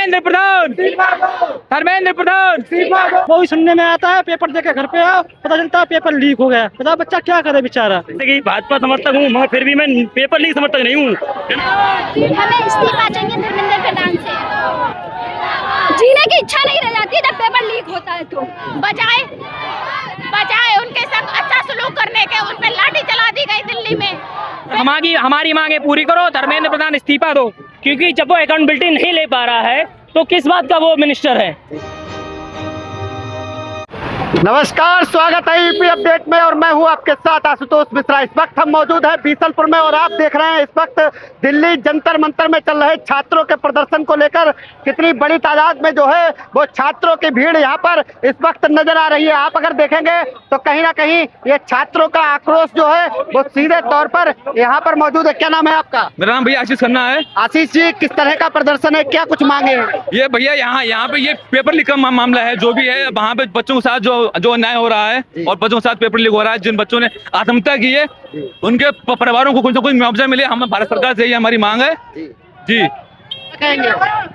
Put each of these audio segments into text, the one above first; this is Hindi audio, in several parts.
धर्मेंद्र प्रधान, धर्मेंद्र प्रधान। वही सुनने में आता है, पेपर देके घर पे आओ, पता चलता है पेपर लीक हो गया। पता बच्चा क्या करे बेचारा। जैसे कि भाजपा समर्थक हूँ मगर फिर भी मैं पेपर लीक समर्थक नहीं हूँ। हमें इस्तीफा चाहिए धर्मेंद्र प्रधान से। जीने की इच्छा नहीं रह जाती जब पेपर लीक होता है तो बजाय उनके साथ अच्छा सलूक करने के उन पे लाठी चला दी गई दिल्ली में। हमारी मांगे पूरी करो, धर्मेंद्र प्रधान इस्तीफा दो, क्योंकि जब वो अकाउंटेबिलिटी नहीं ले पा रहा है तो किस बात का वो मिनिस्टर है। नमस्कार, स्वागत है यूपी अपडेट में और मैं हूं आपके साथ आशुतोष मिश्रा। इस वक्त हम मौजूद हैं बीसलपुर में और आप देख रहे हैं इस वक्त दिल्ली जंतर मंतर में चल रहे छात्रों के प्रदर्शन को लेकर कितनी बड़ी तादाद में जो है वो छात्रों की भीड़ यहां पर इस वक्त नजर आ रही है। आप अगर देखेंगे तो कहीं ना कहीं ये छात्रों का आक्रोश जो है वो सीधे तौर पर यहाँ पर मौजूद है। क्या नाम है आपका? मेरा नाम भैया आशीष खन्ना है। आशीष जी, किस तरह का प्रदर्शन है, क्या कुछ मांगे हैं? ये भैया यहाँ पे ये पेपर लीक का मामला है। जो भी है वहाँ पे बच्चों के साथ जो अन्याय हो रहा है और बच्चों के साथ पेपर लीक हो रहा है, जिन बच्चों ने आत्महत्या की है उनके परिवारों को कुछ न कुछ मुआवजा मिले। हम भारत सरकार से ये हमारी मांग है जी।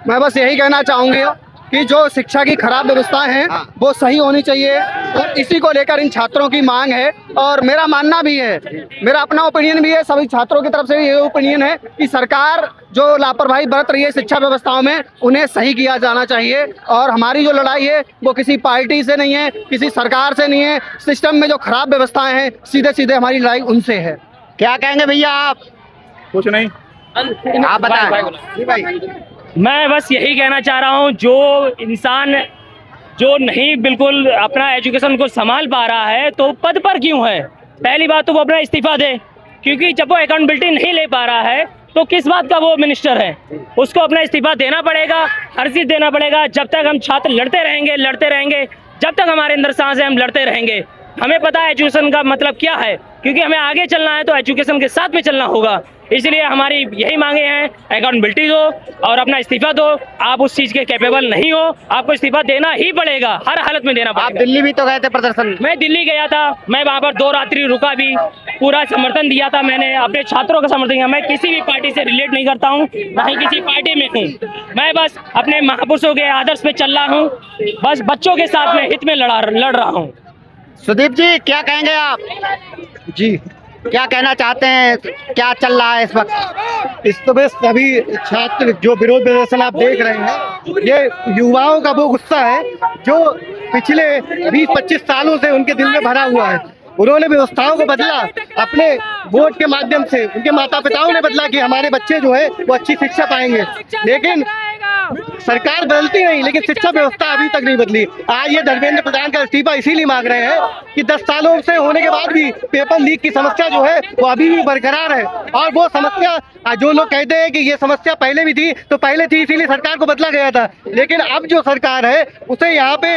मैं बस यही कहना चाहूंगा कि जो शिक्षा की खराब व्यवस्था है वो सही होनी चाहिए और इसी को लेकर इन छात्रों की मांग है। और मेरा मानना भी है, मेरा अपना ओपिनियन भी है, सभी छात्रों की तरफ से ये ओपिनियन है कि सरकार जो लापरवाही बरत रही है शिक्षा व्यवस्थाओं में उन्हें सही किया जाना चाहिए। और हमारी जो लड़ाई है वो किसी पार्टी से नहीं है, किसी सरकार से नहीं है, सिस्टम में जो खराब व्यवस्थाएं हैं सीधे सीधे हमारी लड़ाई उनसे है। क्या कहेंगे भैया आप? कुछ नहीं, आप बताएं। मैं बस यही कहना चाह रहा हूँ, जो इंसान जो नहीं बिल्कुल अपना एजुकेशन को संभाल पा रहा है तो पद पर क्यों है। पहली बात तो वो अपना इस्तीफा दे, क्योंकि जब वो अकाउंटेबिलिटी नहीं ले पा रहा है तो किस बात का वो मिनिस्टर है। उसको अपना इस्तीफा देना पड़ेगा, हर चीज़ देना पड़ेगा। जब तक हम छात्र लड़ते रहेंगे, जब तक हमारे अंदर सांस है हम लड़ते रहेंगे। हमें पता है एजुकेशन का मतलब क्या है, क्योंकि हमें आगे चलना है तो एजुकेशन के साथ में चलना होगा। इसलिए हमारी यही मांगे हैं, अकाउंटेबिलिटी दो और अपना इस्तीफा दो। आप उस चीज़ के कैपेबल नहीं हो, आपको इस्तीफा देना ही पड़ेगा, हर हालत में देना पड़ेगा। आप दिल्ली भी तो गए थे प्रदर्शन? मैं दिल्ली गया था, मैं वहाँ पर 2 रात्रि रुका भी, पूरा समर्थन दिया था मैंने, अपने छात्रों का समर्थन किया। मैं किसी भी पार्टी से रिलेट नहीं करता हूँ, ना ही किसी पार्टी में हूँ। मैं बस अपने महापुरुषों के आदर्श पे चल रहा हूँ, बस बच्चों के साथ में हित में लड़ रहा हूँ। सुदीप जी, क्या कहेंगे आप? जी, क्या कहना चाहते हैं, क्या चल रहा है इस वक्त? इस तो बस अभी छात्र जो विरोध प्रदर्शन आप देख रहे हैं, ये युवाओं का वो गुस्सा है जो पिछले 20-25 सालों से उनके दिल में भरा हुआ है। उन्होंने व्यवस्थाओं को बदला अपने वोट के माध्यम से, उनके माता पिताओं ने बदला कि हमारे बच्चे जो है वो अच्छी शिक्षा पाएंगे, लेकिन सरकार बदलती नहीं, लेकिन शिक्षा व्यवस्था अभी तक नहीं बदली। आज ये धर्मेंद्र प्रधान का इस्तीफा इसीलिए मांग रहे हैं कि 10 सालों से होने के बाद भी पेपर लीक की समस्या जो है वो अभी भी बरकरार है। और वो समस्या जो लोग कहते हैं कि ये समस्या पहले भी थी, तो पहले थी इसीलिए सरकार को बदला गया था, लेकिन अब जो सरकार है उसे यहाँ पे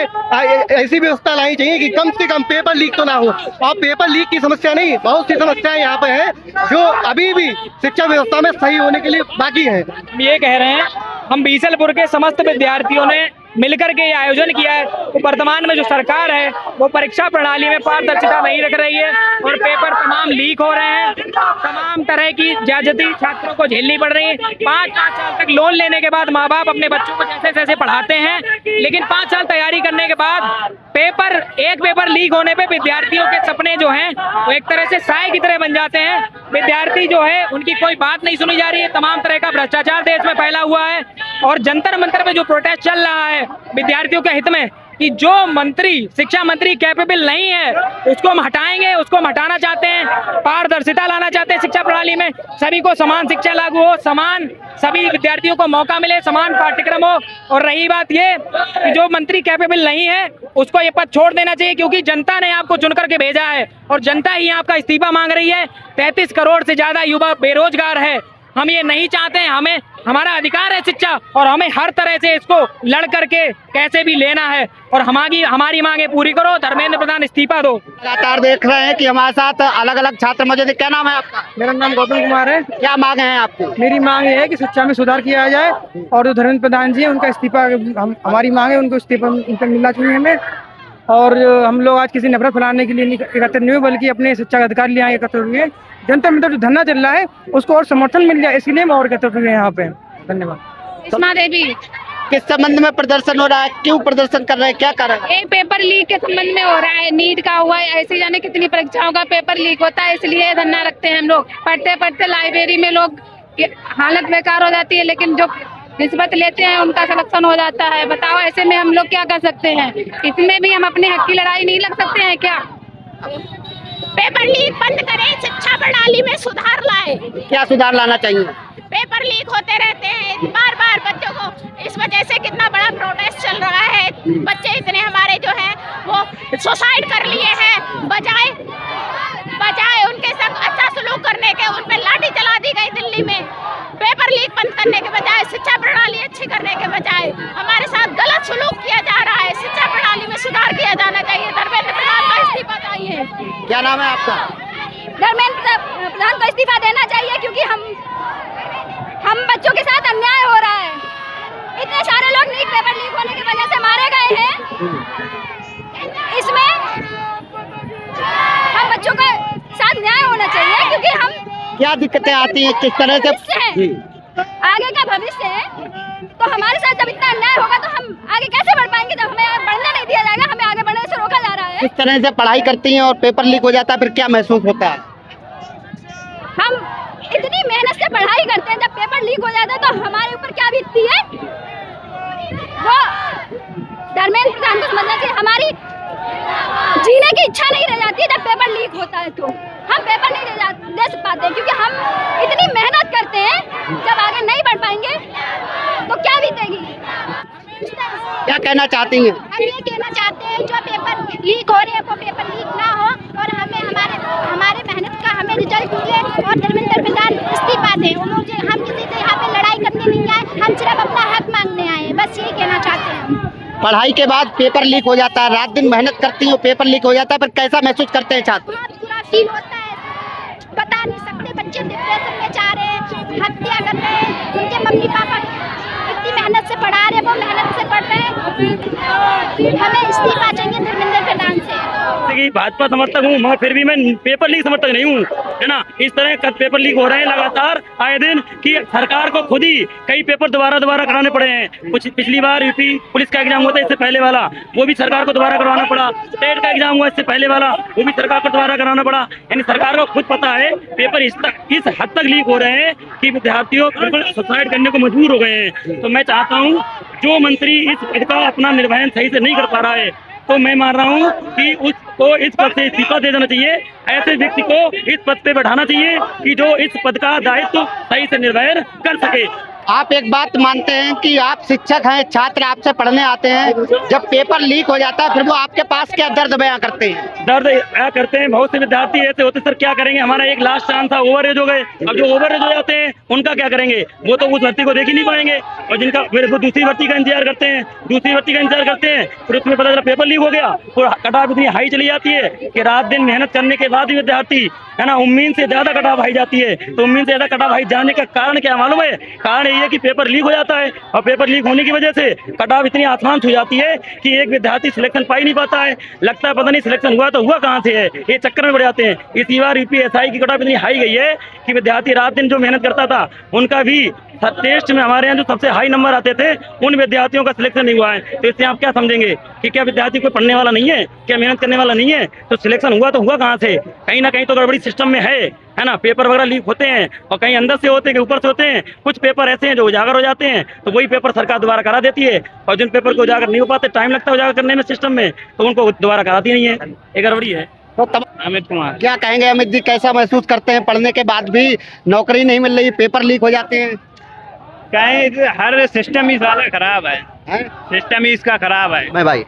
ऐसी व्यवस्था लानी चाहिए कि कम से कम पेपर लीक तो ना हो। और पेपर लीक की समस्या नहीं, बहुत सी समस्याएं यहाँ पे है जो अभी भी शिक्षा व्यवस्था में सही होने के लिए बाकी है। हम ये कह रहे हैं, हम बीसलपुर के समस्त विद्यार्थियों ने मिलकर के ये आयोजन किया है। तो वर्तमान में जो सरकार है वो परीक्षा प्रणाली में पारदर्शिता नहीं रख रही है और पेपर तमाम लीक हो रहे हैं, तमाम तरह की ज्यादती छात्रों को झेलनी पड़ रही है। 5-5 साल तक लोन लेने के बाद माँ बाप अपने बच्चों को जैसे जैसे पढ़ाते हैं, लेकिन 5 साल तैयारी करने के बाद एक पेपर लीक होने पे विद्यार्थियों के सपने जो हैं वो एक तरह से साए की तरह बन जाते हैं। विद्यार्थी जो है उनकी कोई बात नहीं सुनी जा रही है। तमाम तरह का भ्रष्टाचार देश में फैला हुआ है और जंतर मंतर में जो प्रोटेस्ट चल रहा है विद्यार्थियों के हित में कि जो शिक्षा मंत्री कैपेबल नहीं है उसको हम हटाएंगे, उसको हम हटाना चाहते हैं। पारदर्शिता लाना चाहते हैं शिक्षा प्रणाली में, सभी को समान शिक्षा लागू हो, समान सभी विद्यार्थियों को मौका मिले, समान पाठ्यक्रम हो। और रही बात ये कि जो मंत्री कैपेबल नहीं है उसको ये पद छोड़ देना चाहिए, क्योंकि जनता ने आपको चुन करके भेजा है और जनता ही आपका इस्तीफा मांग रही है। 33 करोड़ से ज्यादा युवा बेरोजगार है। हम ये नहीं चाहते हैं, हमें हमारा अधिकार है शिक्षा और हमें हर तरह से इसको लड़ करके कैसे भी लेना है और हमारी मांगे पूरी करो। धर्मेंद्र प्रधान इस्तीफा दो। लगातार देख रहे हैं कि हमारे साथ अलग अलग छात्र मौजूद हैं। क्या नाम है आपका? मेरा नाम गौतम कुमार है। क्या मांगे हैं आपकी? मेरी मांग ये है कि शिक्षा में सुधार किया जाए और जो धर्मेंद्र प्रधान जी है उनका इस्तीफा, हमारी मांग है उनको इस्तीफा उनका मिलना चाहिए हमें। और हम लोग आज किसी नफरत फैलाने के लिए एकत्र नहीं हुए, बल्कि अपने शिक्षा का अधिकार लिए यहाँ एकत्र हुए। जनता में जो धरना चल रहा है उसको और समर्थन मिल जाए, इसलिए हम और एकत्र हुए यहाँ पे। धन्यवाद। सुषमा देवी। किस संबंध में प्रदर्शन हो रहा है, क्यों प्रदर्शन कर रहे हैं, क्या कारण? ये पेपर लीक के संबंध में हो रहा है, नीट का हुआ है, ऐसे जाने कितनी परीक्षाओं का पेपर लीक होता है, इसलिए धरना रखते हैं हम लोग। पढ़ते पढ़ते लाइब्रेरी में लोग हालत बेकार हो जाती है, लेकिन जो रिश्वत लेते हैं उनका सिलेक्शन हो जाता है। बताओ ऐसे में हम लोग क्या कर सकते हैं? इसमें भी हम अपने हक की लड़ाई नहीं लड़ सकते हैं क्या? पेपर लीक बंद करें, शिक्षा प्रणाली में सुधार लाए। क्या सुधार लाना चाहिए? पेपर लीक होते रहते हैं बार बार बच्चों को, इस वजह से कितना बड़ा प्रोटेस्ट चल रहा है। बच्चे इतने हमारे जो हैं वो सुसाइड कर लिए हैं, बजाय उनके साथ अच्छा सलूक करने के उन पे लाठी चला दी गई दिल्ली में। पेपर लीक बंद करने के बजाय, शिक्षा प्रणाली अच्छी करने के बजाय हमारे साथ गलत सलूक किया जा रहा है। शिक्षा प्रणाली में सुधार किया जाना चाहिए। धर्मेंद्र प्रधान का इस्तीफा चाहिए। क्या नाम है आपका? धर्मेंद्र प्रधान को इस्तीफा देना चाहिए, क्योंकि हम बच्चों के साथ अन्याय हो रहा है। इतने सारे लोग नीट पेपर लीक होने की वजह से मारे गए हैं। इसमें हम बच्चों के साथ न्याय होना चाहिए, क्योंकि हम क्या दिक्कतें आती हैं, किस तरह से? आगे का भविष्य है, तो हमारे साथ जब इतना अन्याय होगा तो हम आगे कैसे बढ़ पाएंगे? जब हमें बढ़ने नहीं दिया जाएगा, हमें आगे बढ़ने से रोका जा रहा है। किस तरह से पढ़ाई करती हैं और पेपर लीक हो जाता है, फिर क्या महसूस होता है? हम इतनी मेहनत से पढ़ाई करते हैं, जब पेपर लीक हो जाता है तो हमारे ऊपर क्या बीतती है वो धर्मेंद्र प्रधान को समझना चाहिए। हमारी जीने की इच्छा नहीं रह जाती है जब पेपर लीक होता है, तो हम पेपर नहीं दे पाते, क्योंकि हम इतनी मेहनत करते हैं। जब आगे नहीं बढ़ पाएंगे तो क्या बीतेगी? क्या कहना चाहती हैं? हम ये कहना चाहते हैं, जो पेपर लीक हो रहे हैं वो पेपर लीक ना हो, और हमें हमारे मेहनत का हमें रिजल्ट मिले, और धर्मेंद्र प्रधान इस्तीफा दें। हम किसी से यहाँ पे लड़ाई करने नहीं आए, हम सिर्फ अपना हक मांगने आए, बस यही कहना चाहते हैं। पढ़ाई के बाद पेपर लीक हो जाता है, रात दिन मेहनत करती हो, पेपर लीक हो जाता है, फिर कैसा महसूस करते हैं छात्र? बहुत बुरा फील होता है, बता नहीं सकते। बच्चे डिप्रेशन में जा रहे हैं, हत्या कर रहे हैं, उनके मम्मी पापा इतनी मेहनत से पढ़ा रहे हैं, वो मेहनत से पढ़ रहे हैं। हमें इस्तीफा चाहिए धर्मेंद्र प्रधान से। भाजपा समर्थक हूँ, मगर फिर भी मैं पेपर लीक समर्थक नहीं हूँ, है ना। इस तरह का पेपर लीक हो रहे हैं लगातार आए दिन, कि सरकार को खुद ही कई पेपर दोबारा कराने पड़े हैं। कुछ पिछली बार यूपी पुलिस का एग्जाम हुआ था, इससे पहले वाला, वो भी सरकार को दोबारा करवाना पड़ा। स्टेट का एग्जाम हुआ इससे पहले वाला, वो भी सरकार को दोबारा कराना पड़ा। यानी सरकार को खुद पता है पेपर इस हद तक लीक हो रहे हैं कि विद्यार्थियों बिल्कुल सुसाइड करने को मजबूर हो गए हैं। तो मैं चाहता हूँ, जो मंत्री इस पद का अपना निर्वहन सही से नहीं कर पा रहा है, तो मैं मान रहा हूँ कि उसको इस पद से इस्तीफा दे देना चाहिए। ऐसे व्यक्ति को इस पद पे बैठाना चाहिए कि जो इस पद का दायित्व सही से निर्वहन कर सके। आप एक बात मानते हैं कि आप शिक्षक हैं, छात्र आपसे पढ़ने आते हैं, जब पेपर लीक हो जाता है फिर वो आपके पास क्या दर्द बयां करते हैं? दर्द बयां करते हैं। बहुत से विद्यार्थी ऐसे होते, सर क्या करेंगे, हमारा एक लास्ट चांस था, ओवरएज हो गए। अब जो ओवरएज हो जाते हैं उनका क्या करेंगे? वो तो उस भर्ती को देख ही नहीं पाएंगे, और जिनका फिर वो दूसरी भर्ती का इंतजार करते हैं, फिर उसमें पता चला पेपर लीक हो गया, और कट ऑफ इतनी हाई चली जाती है कि रात दिन मेहनत करने के बाद भी विद्यार्थी, है ना, उम्मीद से ज्यादा कट ऑफ हाई जाती है। तो उम्मीद से ज्यादा कट ऑफ हाई जाने का कारण क्या मालूम है? कारण ये कि पेपर लीक हो जाता है, और पेपर लीक होने की वजह से कट ऑफ इतनी आसमान छू जाती है कि एक विद्यार्थी सिलेक्शन पा ही नहीं पाता है। लगता है पता नहीं सिलेक्शन हुआ तो हुआ कहाँ से है, ये चक्कर में पड़ जाते हैं। इसी बार यूपीएसआई की कट ऑफ इतनी हाई गई है कि विद्यार्थी रात दिन जो मेहनत करता था, उनका भी टेस्ट में हमारे यहाँ जो सबसे हाई नंबर आते थे, उन विद्यार्थियों का सिलेक्शन नहीं हुआ है। तो इससे आप क्या समझेंगे कि क्या विद्यार्थी कोई पढ़ने वाला नहीं है, क्या मेहनत करने वाला नहीं है? तो सिलेक्शन हुआ तो हुआ कहाँ से? कहीं ना कहीं तो गड़बड़ी सिस्टम में है ना। पेपर वगैरह लीक होते हैं, और कहीं अंदर से होते हैं कि ऊपर से होते हैं। कुछ पेपर ऐसे हैं जो उजागर हो जाते हैं, तो वही पेपर सरकार दोबारा करा देती है, और जिन पेपर को उजागर नहीं हो पाते, टाइम लगता है उजागर करने में सिस्टम में, तो उनको दोबारा कराती नहीं है। ये गड़बड़ी है। तो अमित कुमार, क्या कहेंगे अमित जी, कैसा महसूस करते हैं? पढ़ने के बाद भी नौकरी नहीं मिल रही, पेपर लीक हो जाते हैं। कहें हर सिस्टम ही साला खराब है, सिस्टम ही इसका खराब है। मैं भाई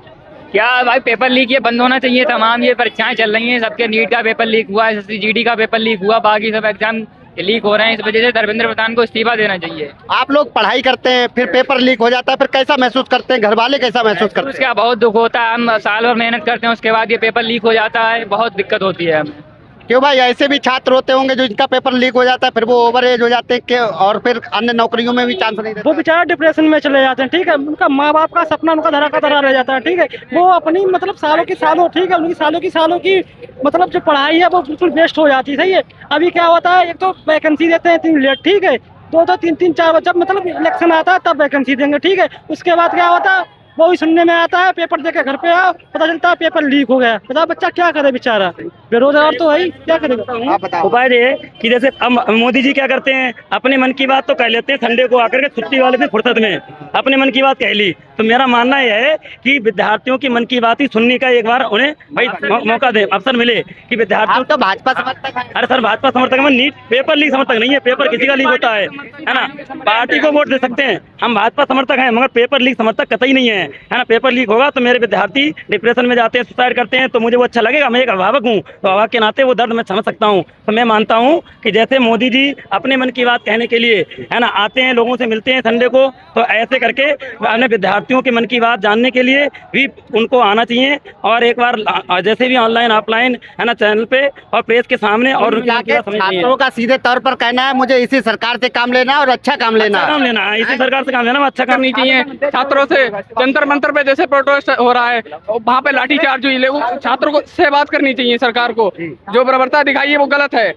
क्या भाई, पेपर लीक ये बंद होना चाहिए। तमाम ये परीक्षाएं चल रही हैं, सबके नीट का पेपर लीक हुआ, SSC-GD का पेपर लीक हुआ, बाकी सब एग्जाम लीक हो रहे हैं। इस वजह से धर्मेंद्र प्रधान को इस्तीफा देना चाहिए। आप लोग पढ़ाई करते हैं, फिर पेपर लीक हो जाता है, फिर कैसा महसूस करते हैं? घर वाले कैसा महसूस करते हैं? उसका बहुत दुख होता है। हम साल भर मेहनत करते हैं, उसके बाद ये पेपर लीक हो जाता है, बहुत दिक्कत होती है हमें। क्यों भाई, ऐसे भी छात्र होते होंगे जो इनका पेपर लीक हो जाता है, फिर वो ओवरएज हो जाते हैं, और फिर अन्य नौकरियों में भी चांस नहीं रहता। वो बेचारा डिप्रेशन में चले जाते हैं, ठीक है। उनका माँ बाप का सपना उनका धरा का धरा रह जाता है, ठीक है। वो अपनी मतलब सालों की सालों, ठीक है, उनकी सालों की मतलब जो पढ़ाई है वो बिल्कुल वेस्ट हो जाती है, सही है। अभी क्या होता है, एक तो वैकेंसी देते हैं इतनी लेट, ठीक है, 2-2, 3-3, 4 जब मतलब इलेक्शन आता है तब वैकेंसी देंगे, ठीक है। उसके बाद क्या होता है, वो ही सुनने में आता है, पेपर देके घर पे आओ, पता चलता है पेपर लीक हो गया। पता बच्चा क्या करे, बेचारा बेरोजगार तो है ही, क्या करेगा। उपाय ये है कि जैसे अब मोदी जी क्या करते हैं, अपने मन की बात तो कह लेते हैं, संडे को आकर के छुट्टी वाले दिन फुर्सत में अपने मन की बात कह ली। तो मेरा मानना यह है कि विद्यार्थियों की मन की बात ही सुनने का एक बार उन्हें भाई मौका दे, अवसर मिले कि विद्यार्थियों। तो भाजपा समर्थक है। अरे सर, भाजपा समर्थक है, नीट पेपर लीक समर्थक नहीं है। पेपर किसी का लीक होता है ना। पार्टी को वोट दे सकते हैं, हम भाजपा समर्थक हैं, मगर पेपर लीक समर्थक कतई नहीं है ना। पेपर लीक होगा तो मेरे विद्यार्थी डिप्रेशन में जाते हैं, सुसाइड करते हैं, तो मुझे वो अच्छा लगेगा। मैं एक अभिभावक हूँ, तो अभिभावक के नाते वो दर्द मैं समझ सकता हूँ। तो मैं मानता हूँ कि जैसे मोदी जी अपने मन की बात कहने के लिए है ना आते हैं, लोगों से मिलते हैं संडे को, तो ऐसे करके अपने विद्यार्थियों के मन की बात जानने के लिए भी उनको आना चाहिए। और एक बार जैसे भी ऑनलाइन ऑफलाइन है ना चैनल पे और प्रेस के सामने और छात्रों का सीधे तौर पर कहना है, मुझे इसी सरकार से काम लेना है और अच्छा काम लेना है। इसी सरकार से काम लेना, अच्छा करनी चाहिए। छात्रों से जंतर मंतर पे जैसे प्रोटेस्ट हो रहा है, वहाँ पे लाठीचार्ज हुई, लेकिन छात्रों को से बात करनी चाहिए सरकार को। जो बर्बरता दिखाई है वो गलत है,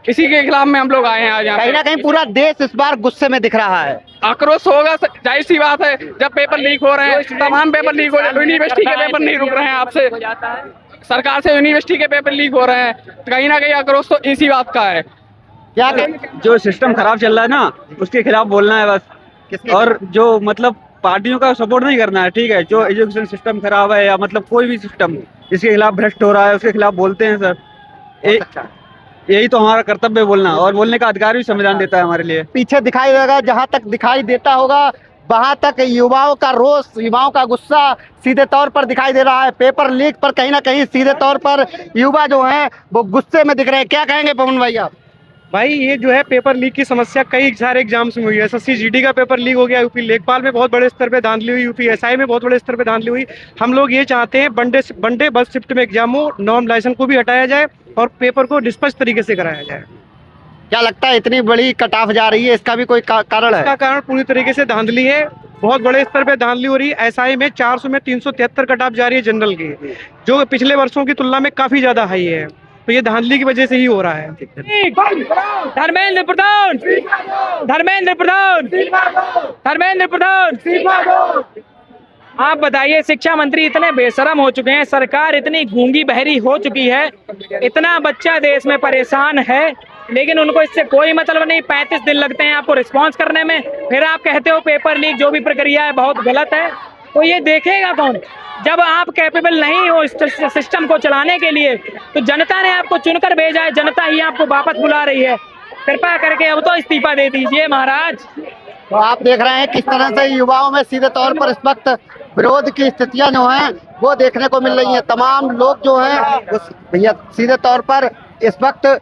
इसी के खिलाफ में हम लोग आए हैं आज यहाँ। कहीं ना कहीं पूरा देश इस बार गुस्से में दिख रहा है। आक्रोश होगा, जाहिर सी बात है। जब पेपर लीक हो रहे हैं, तमाम पेपर लीक हो रहे हैं, यूनिवर्सिटी के पेपर नहीं रुक रहे हैं आपसे, सरकार से यूनिवर्सिटी के पेपर लीक हो रहे हैं, तो कहीं ना कहीं आक्रोश तो इसी बात का है। क्या जो सिस्टम खराब चल रहा है ना, उसके खिलाफ बोलना है बस। और जो मतलब पार्टियों का सपोर्ट नहीं करना है, ठीक है। जो एजुकेशन सिस्टम खराब है या मतलब कोई भी सिस्टम जिसके खिलाफ भ्रष्ट हो रहा है, उसके खिलाफ बोलते हैं सर। यही तो हमारा कर्तव्य है, बोलना, और बोलने का अधिकार भी संविधान देता है हमारे लिए। पीछे दिखाई देगा, जहाँ तक दिखाई देता होगा वहां तक युवाओं का रोष, युवाओं का गुस्सा सीधे तौर पर दिखाई दे रहा है। पेपर लीक पर कहीं ना कहीं सीधे तौर पर युवा जो है वो गुस्से में दिख रहे हैं। क्या कहेंगे पवन भाई आप? भाई ये जो है पेपर लीक की समस्या कई सारे एग्जाम्स में हुई है। एसएससी जीडी का पेपर लीक हो गया, यूपी लेखपाल में बहुत बड़े स्तर पे धांधली हुई, यूपी एसआई में बहुत बड़े स्तर पे धांधली हुई। हम लोग ये चाहते हैं वनडे बस शिफ्ट में एग्जाम हो, नॉन लाइसेंस को भी हटाया जाए और पेपर को निष्पक्ष तरीके से कराया जाए। क्या लगता है इतनी बड़ी कट ऑफ जा रही है, इसका भी कोई कारण है? इसका कारण पूरी तरीके से धांधली है, बहुत बड़े स्तर पे धांधली हो रही है। एसआई में 400 में 373 कट ऑफ जा रही है जनरल की, जो पिछले वर्षों की तुलना में काफी ज्यादा हाई है। तो ये धांधली की वजह से ही हो रहा है। धर्मेंद्र प्रधान, धर्मेंद्र प्रधान, धर्मेंद्र प्रधान। आप बताइए, शिक्षा मंत्री इतने बेशरम हो चुके हैं, सरकार इतनी गूंगी बहरी हो चुकी है, इतना बच्चा देश में परेशान है, लेकिन उनको इससे कोई मतलब नहीं। 35 दिन लगते हैं आपको रिस्पांस करने में, फिर आप कहते हो पेपर लीक जो भी प्रक्रिया है बहुत गलत है। तो ये देखेगा कौन? जब आप कैपेबल नहीं हो इस सिस्टम को चलाने के लिए, तो जनता ने आपको चुनकर भेजा है, जनता ही आपको वापस बुला रही है। कृपया करके अब तो इस्तीफा दे दीजिए महाराज। तो आप देख रहे हैं किस तरह से युवाओं में सीधे तौर पर इस वक्त विरोध की स्थितियां जो हैं वो देखने को मिल रही हैं। तमाम लोग जो हैं भैया सीधे तौर पर इस वक्त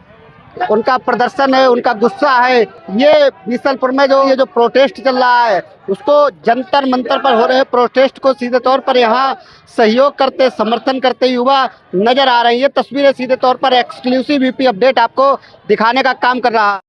उनका प्रदर्शन है, उनका गुस्सा है। ये बीसलपुर में ये जो प्रोटेस्ट चल रहा है, उसको जंतर मंतर पर हो रहे प्रोटेस्ट को सीधे तौर पर यहाँ सहयोग करते, समर्थन करते युवा नजर आ रहे हैं। ये तस्वीरें सीधे तौर पर एक्सक्लूसिव यूपी अपडेट आपको दिखाने का काम कर रहा है।